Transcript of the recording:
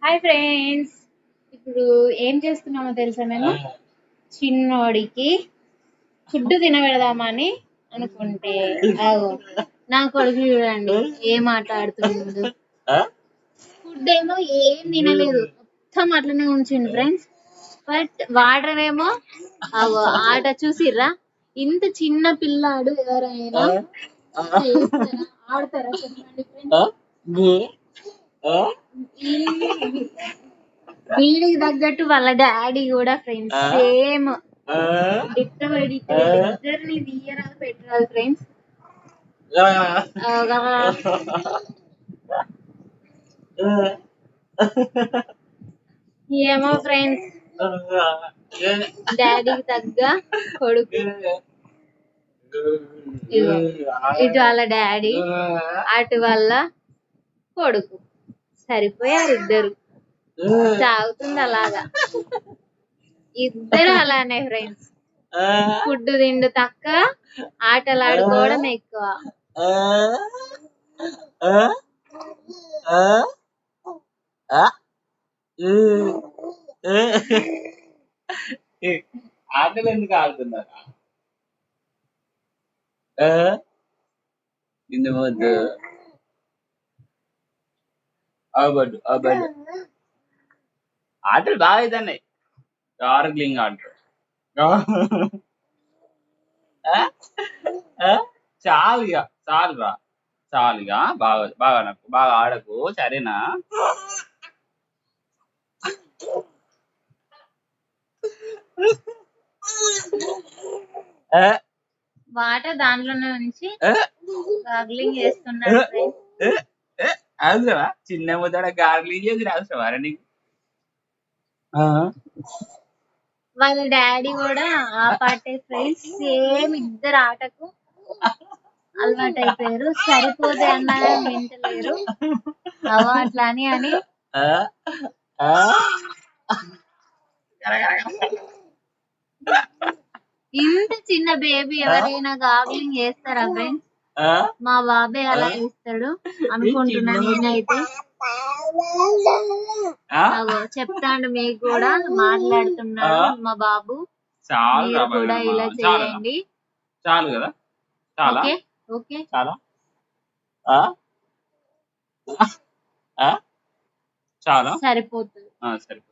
Hi friends. ఇప్పుడు ఏం చేస్తున్నామో తెలుసా? మేము చిన్నోడికి ఫుడ్ తినబెడదామని అనుకుంటే అగో నా కొడుకు చూడండి ఏం మాట్లాడుతున్నాడు. ఫుడ్ ఏమో ఏం తినలేదు, మొత్తం అట్లనే ఉంచిండు ఫ్రెండ్స్. బట్ వాటర్ ఏమో అగో ఆట చూసిర్రా, ఇంత చిన్న పిల్లాడు ఎవరైనా చేస్తారా? ఆడతారా చెప్పండి ఫ్రెండ్స్. వీడికి తగ్గట్టు వాళ్ళ డాడీ కూడా ఫ్రెండ్స్ సేమ్ డిట్టో ఇద్దరిని తీయరాదు పెట్టరాదు ఫ్రెండ్స్. ఏమో ఫ్రెండ్స్, డాడీకి తగ్గ కొడుకు. ఇటు వాళ్ళ డాడీ, అటు వాళ్ళ కొడుకు, సరిపోయారు ఇద్దరు. సాగుతుంది అలాగా, ఇద్దరు అలానే ఫ్రెండ్స్. ఫుడ్ తిండు తక్కువ, ఆటలు ఆడుకోవడం ఎక్కువ. ఆటలు ఎందుకు ఆడుతున్నారా? ఇందు వద్దు అవబడ్డు అవబడ్డు ఆటలు బాగా అవుతున్నాయి. డార్క్లింగ్ ఆటలు చాలుగా చాలురా చాలుగా, బాగా బాగా నాకు బాగా ఆడకు సరేనా? వాటర్ దాంట్లోనే ఉంచి గార్గ్లింగ్ చేస్తున్నాడు ఫ్రెండ్స్. అవసరమా? చిన్న ముద్ద గార్గ్లింగ్ చేసి అవసరమారా నీకు? వాళ్ళ డాడీ కూడా ఆ పాటే ఫ్రెండ్స్. సేమ్ ఇద్దరు ఆటకు అలవాటు అయిపోయారు. సరిపోతే అన్నా వింటలేరు. అవో అట్లా అని ఇంత చిన్న బేబీ ఎవరైనా గార్గ్లింగ్ చేస్తారా ఫ్రెండ్స్? మా బాబే అలా చేస్తాడు అనుకుంటున్నా నేనైతే. చెప్తాడు మీకు కూడా, మాట్లాడుతున్నాడు మా బాబు. మీరు కూడా ఇలా చేయండి. చాలు కదా, చాలా ఓకే చాలా చాలా సరిపోతుంది. సరిపోతుంది.